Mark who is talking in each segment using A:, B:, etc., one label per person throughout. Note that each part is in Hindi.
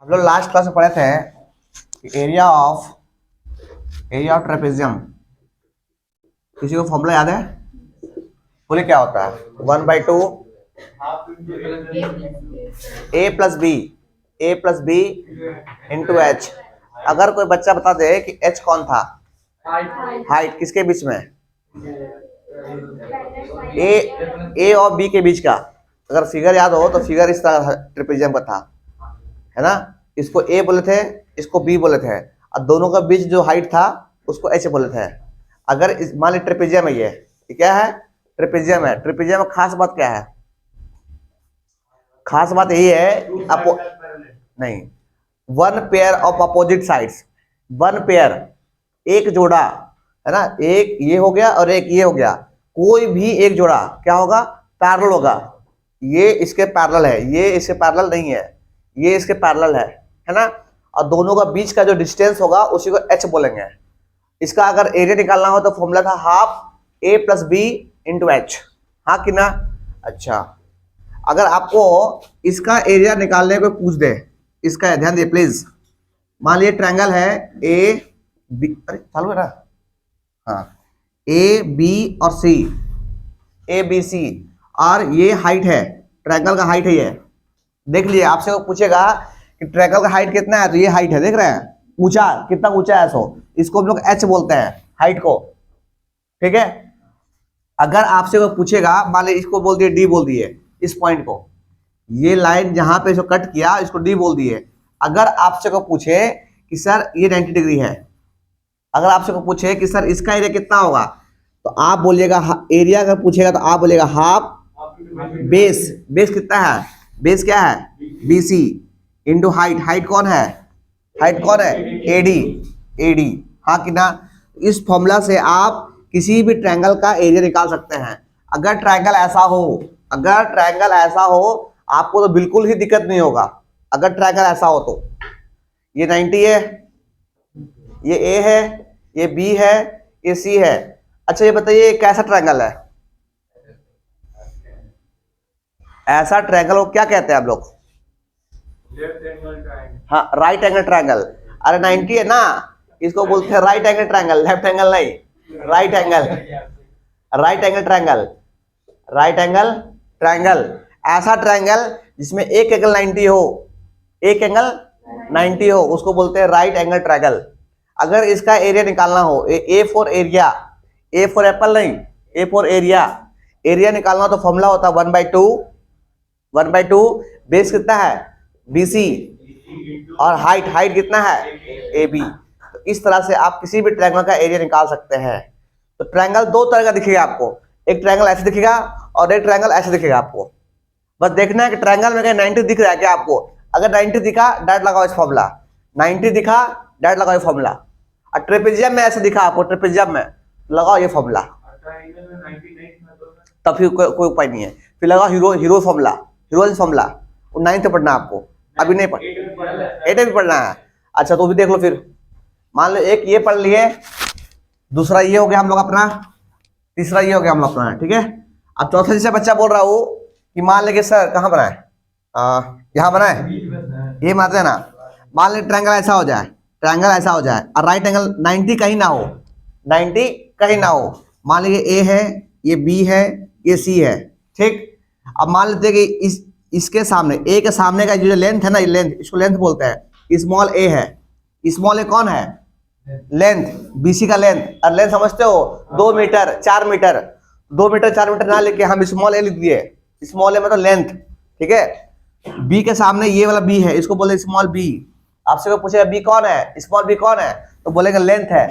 A: हम लोग लास्ट क्लास में पढ़े थे कि एरिया ऑफ ट्रेपेजियम। किसी को फॉर्मूला याद है? बोले क्या होता है? 1/2 a+b इंटू एच। अगर कोई बच्चा बता दे कि एच कौन था, हाइट किसके बीच में, ए और बी के बीच का। अगर फिगर याद हो तो फिगर इस तरह ट्रेपेजियम का था, है ना। इसको ए बोले थे, इसको बी बोले थे, और दोनों का बीच जो हाइट था उसको एच बोले थे। अगर मान ली ट्रेपेजियम है, ये क्या है? ट्रेपेजियम है। ट्रेपेजियम में खास बात क्या है? खास बात यही है नहीं, one pair of opposite sides. One pair, एक जोड़ा, है ना। एक ये हो गया और एक ये हो गया। कोई भी एक जोड़ा क्या होगा? पैरेलल होगा। ये इसके पैरेलल है, ये इसके पैरेलल नहीं है, ये इसके पैरेलल है ना। और दोनों का बीच का जो डिस्टेंस होगा उसी को एच बोलेंगे। इसका अगर एरिया निकालना हो तो फॉर्मूला था हाफ a+b इंटू एच, हाँ कि ना। अच्छा, अगर आपको इसका एरिया निकालने को पूछ दे, इसका ध्यान दिए प्लीज। मान लीजिए ट्रायंगल है ए बी, अरे चालू है ना, हाँ, ए बी और सी, ए बी सी, और ये हाइट है, ट्रायंगल का हाइट है ये। देख लिए, आपसे वो पूछेगा कि ट्रायंगल का हाइट कितना है, तो ये हाइट है, देख रहे हैं, ऊंचा कितना ऊंचा है, सो इसको हम लोग एच बोलते हैं, हाइट को, ठीक है। अगर आपसे वो पूछेगा, मान लीजिए इसको बोल दिए डी बोल दिए, इस पॉइंट को, ये लाइन जहां पे इसको कट किया इसको डी बोल दिए। अगर आपसे को पूछे कि सर ये 90 डिग्री है, अगर आपसे को पूछे कि सर इसका एरिया कितना होगा, तो आप बोलिएगा, एरिया अगर पूछेगा तो आप बोलिएगा हाफ बेस। बेस कितना है? बेस क्या है? BC into height. हाइट कौन है? हाइट कौन है? AD। हाँ कि ना। इस फॉर्मूला से आप किसी भी ट्रायंगल का एरिया निकाल सकते हैं। अगर ट्रायंगल ऐसा हो, अगर ट्रायंगल ऐसा हो, आपको तो बिल्कुल ही दिक्कत नहीं होगा। अगर ट्रायंगल ऐसा हो तो ये 90 है, ये A है, ये B है, ये C है। अच्छा ये बताइए कैसा ट्रायंगल है? ऐसा ट्रायंगल को क्या कहते हैं आप लोग? हाँ, राइट एंगल ट्रायंगल। अरे 90 है ना, इसको बोलते हैं right angle triangle, left angle नहीं, right angle. Right angle triangle, right angle triangle, ऐसा ट्रायंगल जिसमें एक एंगल 90 हो, एक एंगल 90 हो, उसको बोलते हैं राइट एंगल ट्रायंगल। अगर इसका एरिया निकालना हो, A for area, A for Apple नहीं, ए फॉर एरिया, एरिया निकालना हो तो फॉर्मूला होता है 1/2। बेस कितना है? BC, और हाइट कितना है? AB। तो इस तरह से आप किसी भी ट्रायंगल का एरिया निकाल सकते हैं। तो ट्रायंगल दो तरह का दिखेगा आपको, एक ट्रायंगल ऐसे दिखेगा और एक ट्रायंगल ऐसे दिखेगा आपको। बस देखना है कि ट्रायंगल में कहीं 90 दिख रहा है क्या आपको। अगर 90 दिखा, डायरेक्ट लगाओ इस फॉर्मूला। 90 दिखा, डायरेक्ट लगाओ ये फॉर्मूला। और ट्रेपेजियम में ऐसे दिखा आपको, ट्रेपेजियम में लगाओ ये फॉर्मूला, तब फिर कोई उपाय नहीं है। फिर लगाओ hero formula, heroines formula. 9th पढ़ना आपको, अभी नहीं पढ़, 8 भी पढ़ना है। अच्छा तो भी देख लो। फिर मान लो एक ये पढ़ लिए, दूसरा ये हो गया हम लोग अपना, तीसरा ये हो गया हम लोग अपना, ठीक है। अब चौथा जैसे बच्चा बोल रहा हूँ कि मान लीजिए सर कहाँ बनाए, यहाँ बनाए, ये मानते हैं ना। मान लीजिए ट्रायंगल ऐसा हो जाए, ट्रायंगल ऐसा हो जाए और राइट एंगल 90 कहीं ना हो, 90 कहीं ना हो। मान लीजिए A है, ये B है, ये C है, ठीक। अब मान लेते हैं कि इसके सामने, A के सामने का जो लेंथ है ना, ये लेंथ, इसको लेंथ बोलते हैं। स्मॉल a है, स्मॉल a कौन है? लेंथ, BC का लेंथ। और लेंथ समझते हो? 2 मीटर 4 मीटर, 2 मीटर 4 मीटर ना लेके हम स्मॉल a लिख दिए। स्मॉल a मतलब लेंथ, ठीक है। B के सामने ये वाला B है, इसको बोले स्मॉल b। आपसे कोई पूछेगा B कौन है, स्मॉल b कौन है, तो बोलेगा लेंथ है।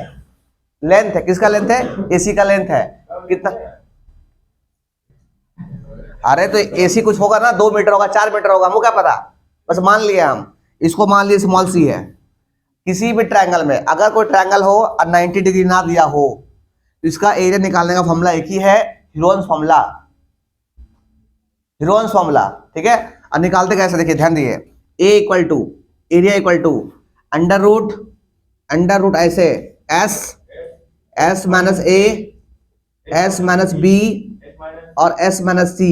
A: लेंथ है, किसका लेंथ है? AC का लेंथ है। कितना? अरे तो AC कुछ होगा ना, 2 मीटर होगा, 4 मीटर होगा, हमको क्या पता, बस मान लिया हम। इसको मान लिया स्मॉल c है। किसी भी ट्रायंगल में अगर कोई ट्रायंगल हो और 90 डिग्री ना दिया हो, तो इसका एरिया निकालने का फॉर्मूला एक ही है, हीरोइंस फॉर्मूला, हीरोइंस फॉर्मूला, ठीक है। और निकालते कैसे देखिए, ध्यान दिए। A equal to area equal to under root ऐसे S minus A, S minus B और S माइनस C।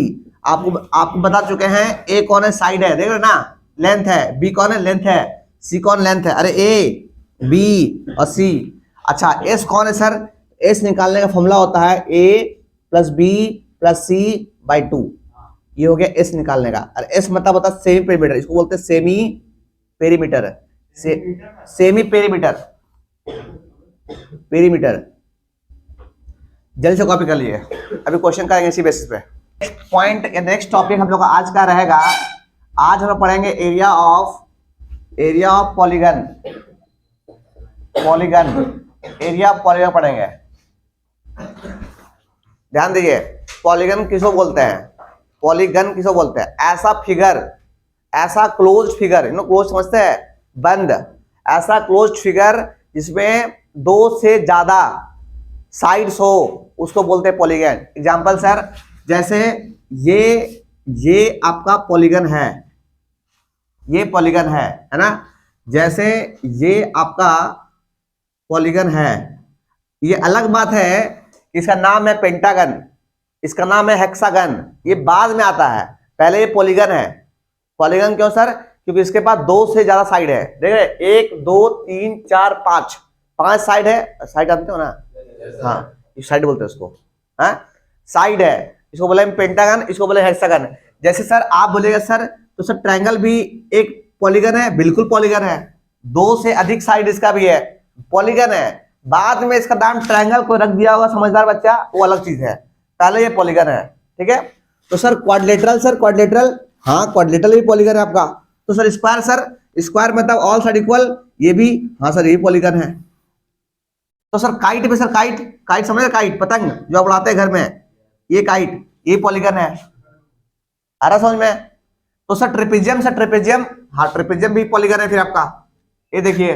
A: आपको बता चुके हैं। A कौन है? साइड है, देख रहे ना, लेंथ है, बी कौन है, लेंथ है, सी कौन लेंथ है, अरे ए बी और सी। अच्छा एस कौन है सर, एस निकालने का फॉर्मूला होता है A plus B plus C by 2, ये हो गया एस निकालने का। और एस मतलब होता है सेमी पेरीमीटर, इसको बोलते हैं semi perimeter, semi perimeter, perimeter. जल्दी से कॉपी कर लिए, अभी क्वेश्चन करेंगे इसी बेसिस पे। पॉइंट या नेक्स्ट टॉपिक हम लोग का आज का रहेगा, आज हम लोग पढ़ेंगे area of polygon, polygon, area of polygon पढ़ेंगे। ध्यान दीजिए, पॉलीगन किसको बोलते हैं, पॉलीगन किसको बोलते हैं, ऐसा फिगर, ऐसा क्लोज फिगर, क्लोज समझते हैं, बंद, ऐसा क्लोज फिगर जिसमें दो से ज्यादा साइड्स हो उसको बोलते हैं पॉलीगन। एग्जांपल सर, जैसे ये आपका पॉलीगन है, ये पॉलीगन है ना, जैसे ये आपका पॉलीगन है, ये अलग बात है, इसका नाम है पेंटागन, इसका नाम है हेक्सागन, ये बाद में आता है, पहले ये पॉलीगन है। पॉलीगन क्यों सर, क्योंकि इसके पास दो से ज्यादा साइड है, देख रहे 1 2 3 4 5, 5 साइड है, साइड जानते हो ना, हाँ इस साइड बोलते हैं उसको, हाँ साइड है, इसको बोले पेंटागन, इसको बोले हेक्सागन। जैसे सर आप बोलेगा सर, तो सर ट्रायंगल भी एक पॉलीगन है, बिल्कुल पॉलीगन है, दो से अधिक साइड इसका भी है, पॉलीगन है, बाद में इसका नाम ट्रायंगल को रख दिया होगा समझदार बच्चा, वो अलग चीज है, पहले ये पॉलीगन है, ठीक है। तो सर क्वाड्रिलेटरल, सर क्वाड्रिलेटरल, हाँ क्वाड्रिलेटरल भी पॉलीगन है आपका। तो सर स्क्वायर, सर स्क्वायर मतलब ऑल साइड इक्वल, ये भी, हाँ सर ये पॉलीगन है। तो सर काइट में, सर काइट, काइट समझे, काइट पतंग जो आप उड़ाते हैं घर में, ये काइट, ये पॉलीगन है, आ रहा समझ में। तो सर ट्रेपेजियम, सर ट्रेपेजियम, हाँ ट्रेपेजियम भी पॉलीगन है फिर आपका, ये देखिए,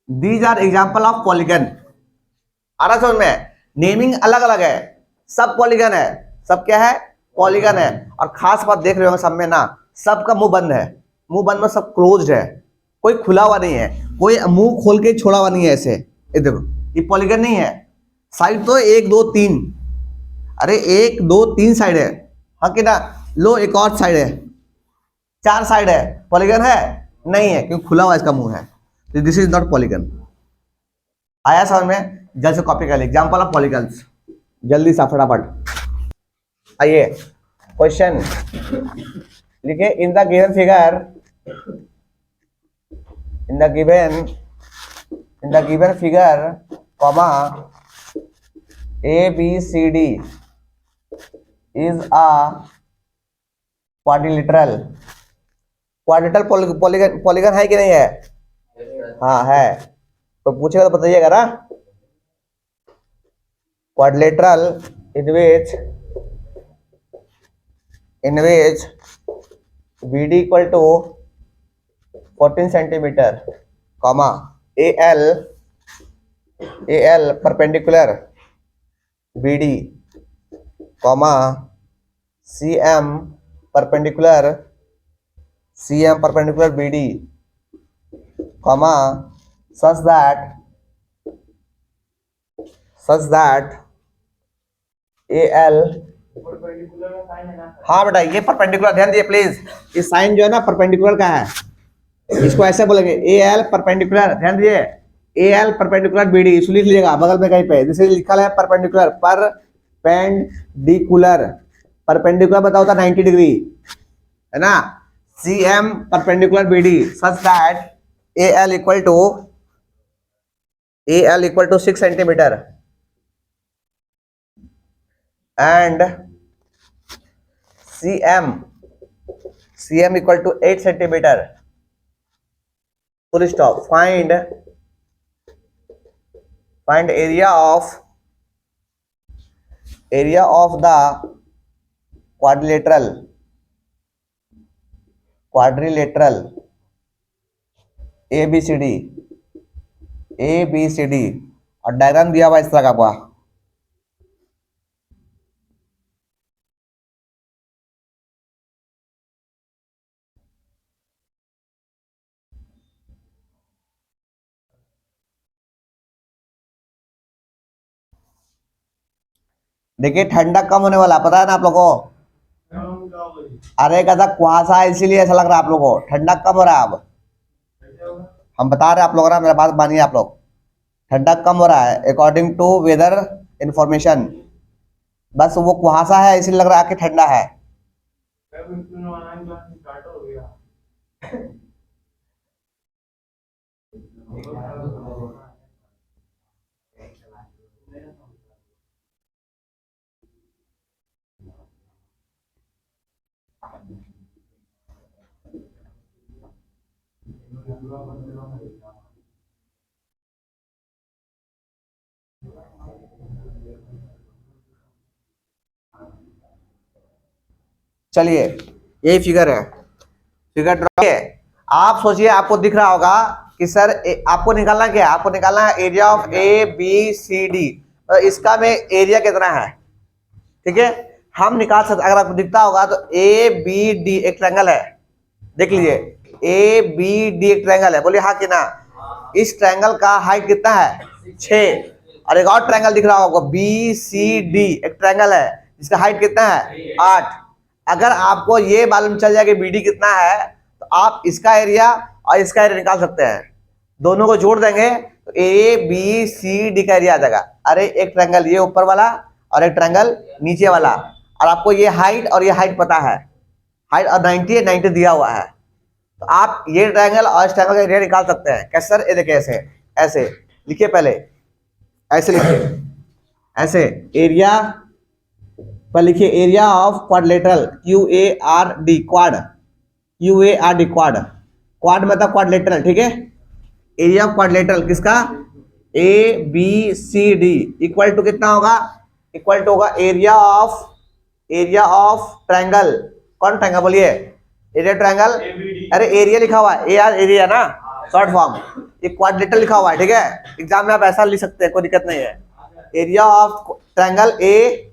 A: these are example of polygon, आ रहा समझ में। नेमिंग अलग अलग है, सब पॉलीगन है, सब क्या है, पॉलीगन है। और खास बात देख रहे हो सब में ना, सबका मुंह बंद है, मुंह बंद में सब क्लोज्ड है, कोई खुला हुआ नहीं है, कोई मुंह खोल के छोड़ा हुआ नहीं है ऐसे, ये देखो ये पॉलीगन नहीं है। साइड तो 1 2 3, अरे 1 2 3 साइड है, हाँ कि ना, लो एक और साइड है, 4 साइड है, पॉलीगन है नहीं है, क्योंकि खुला हुआ इसका मुंह है, दिस इज नॉट पॉलीगन। आया समझ में, जल्द से कॉपी कर ले एग्जांपल ऑफ पॉलीगन्स, जल्दी सा फटाफट। आइए क्वेश्चन लिखे, in the given figure, in the given figure comma ABCD is a quadrilateral, quadrilateral polygon है कि नहीं है, हाँ है, तो पूछेगा तो बताइएगा ना। Quadrilateral in which BD equal to 14 centimeter, comma AL perpendicular BD, comma CM perpendicular BD, comma such that AL, हाँ बेटा ये परपेंडिकुलर, ध्यान दिए प्लीज, ये साइन जो है ना परपेंडिकुलर का है, इसको ऐसे बोलेंगे AL परपेंडिकुलर, ध्यान दिए AL परपेंडिकुलर BD, इसको लिख लीजिएगा बगल में कहीं पे, जैसे लिखा है परपेंडिकुलर, परपेंडिकुलर, परपेंडिकुलर बताओ था 90 डिग्री है ना, CM perpendicular BD such that AL equal to 6 centimetre and CM equal to 8 centimeter, full stop. Find area of the quadrilateral ABCD, और डायग्राम दिया हुआ इस तरह का आपका, देखिए ठंडा कम होने वाला पता है ना आप लोगों को, अरे कहता कुहासा है इसीलिए ऐसा लग रहा है आप लोगों को, ठंडा कब हो रहा है अब, हम बता रहे हैं आप लोग ना, मेरा बात मानिए आप लोग, ठंडा कम हो रहा है अकॉर्डिंग टू वेदर इंफॉर्मेशन, बस वो कुहासा है इसलिए लग रहा है कि ठंडा है। चलिए यही फिगर है, फिगर ड्रॉ है। आप सोचिए आपको दिख रहा होगा कि सर आपको निकालना क्या है, आपको निकालना है area of A B C D, तो इसका में एरिया कितना है, ठीक है हम निकाल सकते, अगर आपको दिखता होगा तो ए बी डी एक ट्रायंगल है, देख लीजिए ए बी डी एक ट्रायंगल है, बोलिए हाँ कि ना। इस ट्रायंगल का हाइट कितना है 6, और एक और ट्रायंगल दिख रहा होगा बी सी डी एक ट्रायंगल है जिसका हाइट कितना है 8। अगर आपको ये मालूम चल जाए कि बी डी कितना है तो आप इसका एरिया और इसका एरिया निकाल सकते हैं, दोनों को जोड़ देंगे तो ए बी सी डी का एरिया आ जाएगा। अरे एक ट्रायंगल ये ऊपर वाला और एक ट्रायंगल नीचे वाला, और आपको ये हाइट और ये हाइट पता है, हाइट और 90 है, 90 दिया हुआ है, तो आप ये ट्रायंगल और इस ट्रायंगल का एरिया निकाल सकते हैं। कैसे सर, ये देखिए ऐसे ऐसे लिखिए, पहले ऐसे लिखिए, ऐसे एरिया पर लिखिए area of quadrilateral Q A R D, quad Q A R D, quad quad मतलब क्वाड्रिलेटरल, ठीक है। एरिया ऑफ क्वाड्रिलेटरल किसका, A B C D equal to कितना होगा, इक्वल टू होगा एरिया ऑफ ट्रायंगल, कौन ट्रायंगल बोलिए, एरिया ट्रायंगल, अरे एरिया लिखा हुआ है ए आर एरिया ना, शॉर्ट फॉर्म, ये क्वाड्रिलेटरल लिखा हुआ है, ठीक है एग्जाम में आप ऐसा लिख सकते हैं, कोई दिक्कत नहीं है। Area of triangle A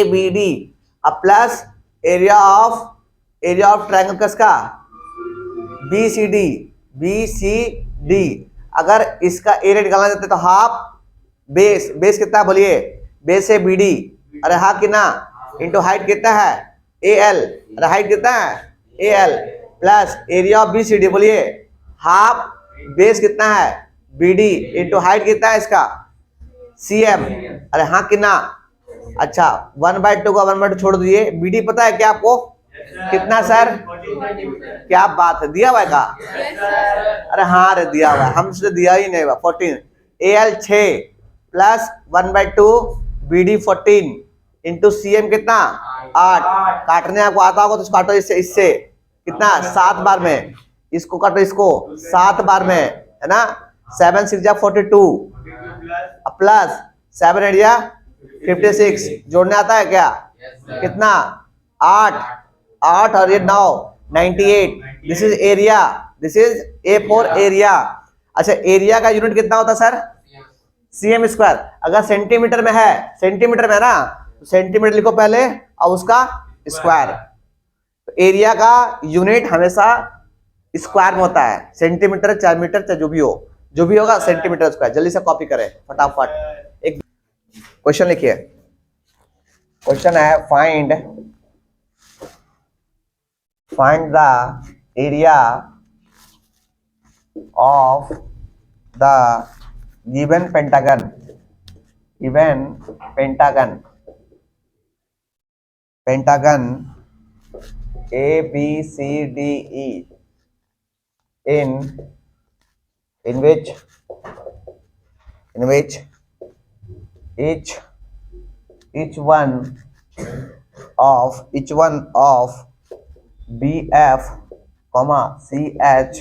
A: B D plus area of triangle किसका बी सी डी, अगर इसका एरिया निकालना चाहते तो हाफ बेस कितना बोलिए, बेस है बी डी, अरे हाँ कि ना, इंटू हाइट कितना है ए एल, अरे हाइट कितना है A L, plus area of B C D बोलिए हाफ बेस कितना है बी डी, इंटू हाइट कितना है इसका सी एम, अरे हाँ कि ना। अच्छा 1/2 का 1/2 छोड़ दीजिए, बी डी पता है क्या आपको कितना सर, क्या बात है, दिया हुआ है का, अरे हाँ रे दिया हुआ है, हमसे दिया ही नहीं हुआ 14, A L 6 plus 1/2 B D 14 into C M कितना 8, काटने आपको आता होगा तो काटो इससे कितना 7 बार में, इसको काटो इसको 7 बार में, है ना, 7 6 जा 42 प्लस 7 8 जा 56, जोड़ने आता है क्या, कितना 8 और ये 9 98, this is area, this is A for area. अच्छा एरिया का यूनिट कितना होता है सर, सीएम स्क्वायर, अगर सेंटीमीटर में है, सेंटीमीटर में ना तो सेंटीमीटर लिखो पहले और उसका स्क्वायर, तो एरिया का यूनिट हमेशा स्क्वायर में होता है, सेंटीमीटर चाहे मीटर चाहे जो भी होगा सेंटीमीटर स्क्वायर। जल्दी से कॉपी करें फटाफट, एक क्वेश्चन लिखिए, क्वेश्चन है find the area of the given pentagon A B C D E in which each one of BF, CH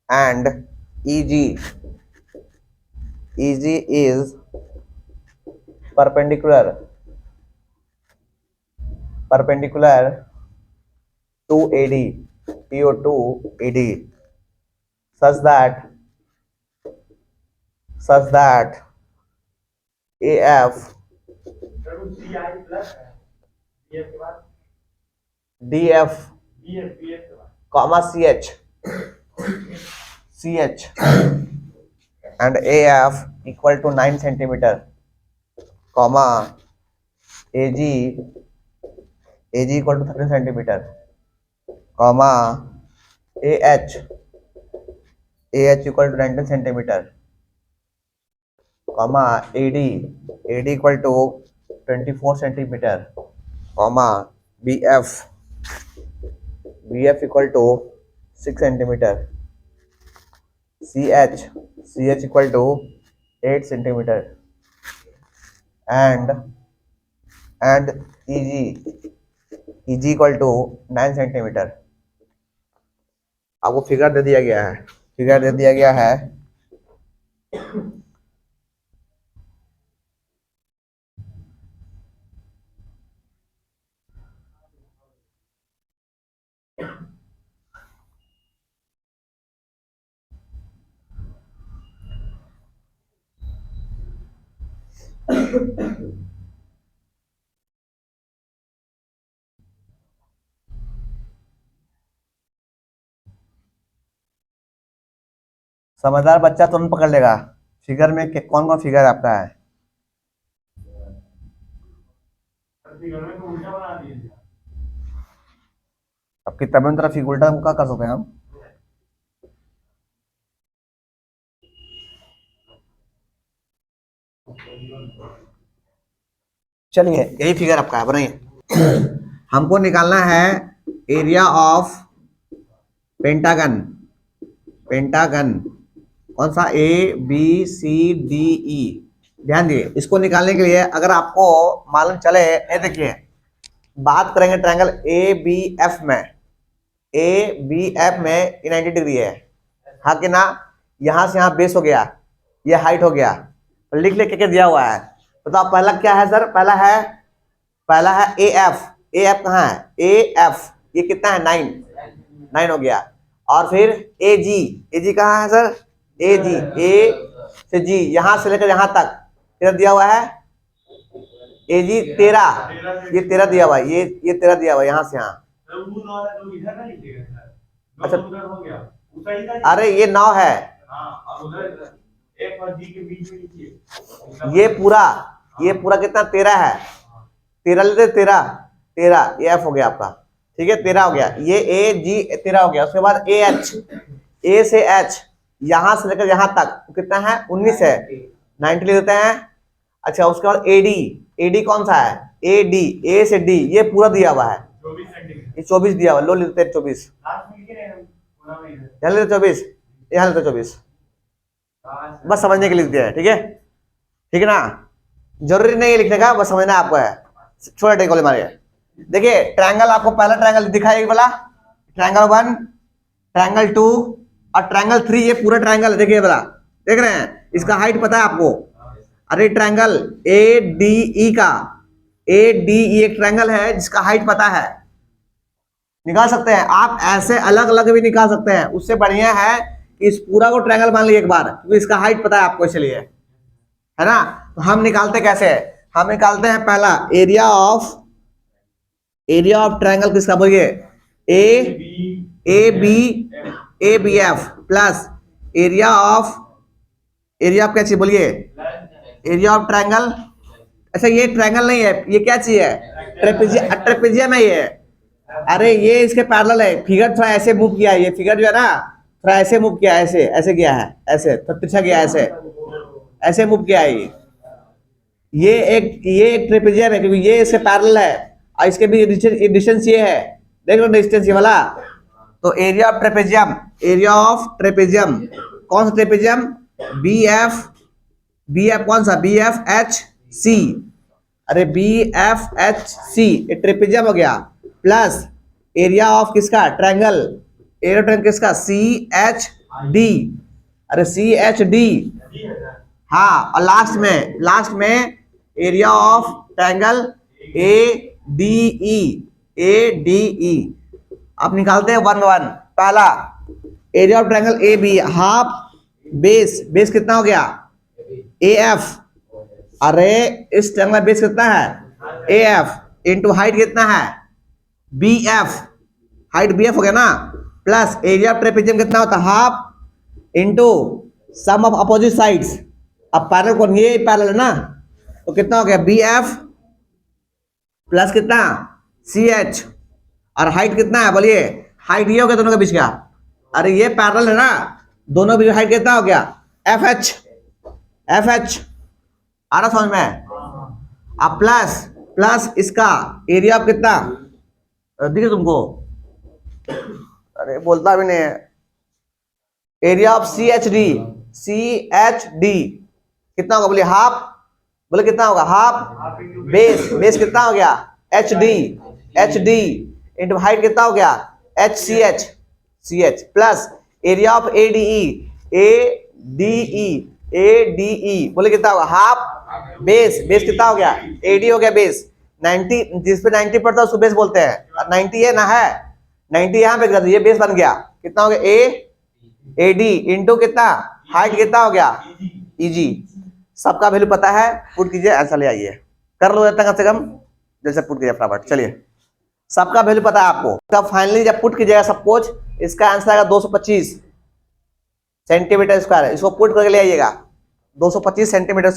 A: and EG is perpendicular to AD, PO2 AD, such that AF DF comma CH and AF equal to 9 centimeter, comma AG equal to 30 centimetre, comma AH equal to 19 centimetre, comma AD equal to 24 centimetre, comma BF equal to 6 centimetre, CH equal to 8 centimetre, and EG equal to 9 centimetre. आपको फिगर दे दिया गया है, समझदार बच्चा तुरंत पकड़ लेगा फिगर में कौन कौन फिगर आपका है। अब किताबों की तरफ फिगर उल्टा क्या कर सकते हैं हम। चलिए यही फिगर आपका है, बनाइए। हमको निकालना है एरिया ऑफ पेंटागन कौन सा, ABCDE। ध्यान दिए, इसको निकालने के लिए अगर आपको मालूम चले, ये देखिए बात करेंगे ट्रायंगल ABF में, ये 90 डिग्री है, हाँ कि ना। यहां से यहां बेस हो गया, ये हाइट हो गया, तो लिख ले के दिया हुआ है। तो आप पहला क्या है सर, पहला है AF कहाँ है, AF ये कितना है 9 हो गया। और फिर AG कहाँ है सर, AG A से G, यहां से लेकर यहां तक कितना दिया हुआ है, AG 13, ये 13 दिया हुआ है, ये 13 दिया हुआ है यहां से यहां। अच्छा अरे ये 9 है, ये पूरा कितना 13 है, 13 लेते 13 ये F हो गया आपका, ठीक है 13 हो गया, ये AG 13 हो गया। उसके बाद AH, A से H यहां से लेकर यहां तक कितना है 19 है, 90 ले देते हैं। अच्छा उसके बाद AD कौन सा है, AD A से D ये पूरा दिया हुआ है, ये 24 दिया हुआ, लो लेते हैं 24, यहाँ लेते 24, यहाँ लेते 24, बस समझने के लिए लिखते हैं, ठीक है ना, जरूरी नहीं है लिखने का, बस समझना आपको है। छोटा टेकोले मारिए, देखिए ट्रायंगल आपको पहला ट्रायंगल दिखाई वाला, ट्रायंगल 1, ट्रायंगल 2 और ट्रायंगल 3, ये पूरा ट्रायंगल है, देखिए वाला, देख रहे हैं, इसका हाइट पता है आपको। अरे ट्रायंगल ADE का, ADE एक ट्रायंगल है जिसका हाइट पता है, निकाल सकते हैं आप, ऐसे अलग अलग भी निकाल सकते हैं। उससे बढ़िया है कि इस पूरा को ट्रायंगल मान लीजिए एक बार, क्योंकि इसका हाइट पता है आपको, इसलिए है ना। तो हम निकालते कैसे, हम निकालते हैं पहला एरिया ऑफ ट्रायंगल किसका बोलिए, ABF प्लस एरिया ऑफ क्या चीज बोलिए, एरिया ऑफ ट्रायंगल। अच्छा ये ट्रायंगल नहीं है, ये क्या चीज है, ट्रेपेजियम है ये। अरे ये इसके पैरेलल है, फिगर थोड़ा ऐसे मूव किया है, ये फिगर जो है ना थोड़ा ऐसे मूव किया है, ऐसे किया है, ऐसे तो तिरछा गया है, ऐसे मूव किया है ये एक ट्रेपेजियम है, क्योंकि ये इसके पैरेलल है और इसके भी डिस्टेंस ये है, देख लो डिस्टेंस ये वाला। तो एरिया ऑफ ट्रेपेजियम कौन सा ट्रेपेजियम, BF कौन सा, BFHC, अरे BFHC ये ट्रेपेजियम हो गया, प्लस एरिया ऑफ किसका ट्रायंगल, एरिया ट्रायंगल किसका CHD, अरे CHD, हाँ। और लास्ट में एरिया ऑफ ट्रायंगल ADE आप निकालते हैं 1 1। पहला area of triangle AB, half base कितना हो गया AF, अरे इस ट्रायंगल बेस कितना है AF, इंटू हाइट कितना है BF, हाइट BF हो गया ना, प्लस एरिया ऑफ ट्रेपेजियम कितना होता है half into sum of opposite sides. अब पैरेलल कौन, ये पैरेलल है ना, तो कितना हो गया BF प्लस कितना CH, और हाइट कितना है बोलिए, हाइट ये हो गया दोनों के बीच का, अरे ये पैरेलल है ना, दोनों के बीच हाइट कितना हो गया FH, FH आ रहा समझ में। अब प्लस प्लस इसका एरिया ऑफ कितना दिखे तुमको, अरे बोलता भी नहीं है, एरिया ऑफ CHD, CHD कितना होगा बोलिए हाफ, बोले कितना होगा हाफ, बेस बेस कितना हो गया HD, HD इंटू हाइट कितना हो गया HCH, CH plus area of ADE, ADE, ADE बोले कितना होगा हाफ, बेस बेस कितना हो गया AD हो गया बेस 90, जिसपे 90 पड़ता है उसको बेस बोलते हैं, 90 है ना, है 90 यहाँ पे कर दो, ये बेस बन गया, कितना हो गया AD इंटू कितना हाइट कितना हो गया EG। सबका वैल्यू पता है, पुट कीजिए आंसर ले आइए, कर लो कम से कम, जैसे पुट कीजिए फटाफट, चलिए सबका वैल्यू पता है आपको। तब फाइनली जब पुट कीजिएगा सपोज इसका आंसर आएगा 225 सेंटीमीटर स्क्वायर, इसको पुट करके ले आइएगा 225 सेंटीमीटर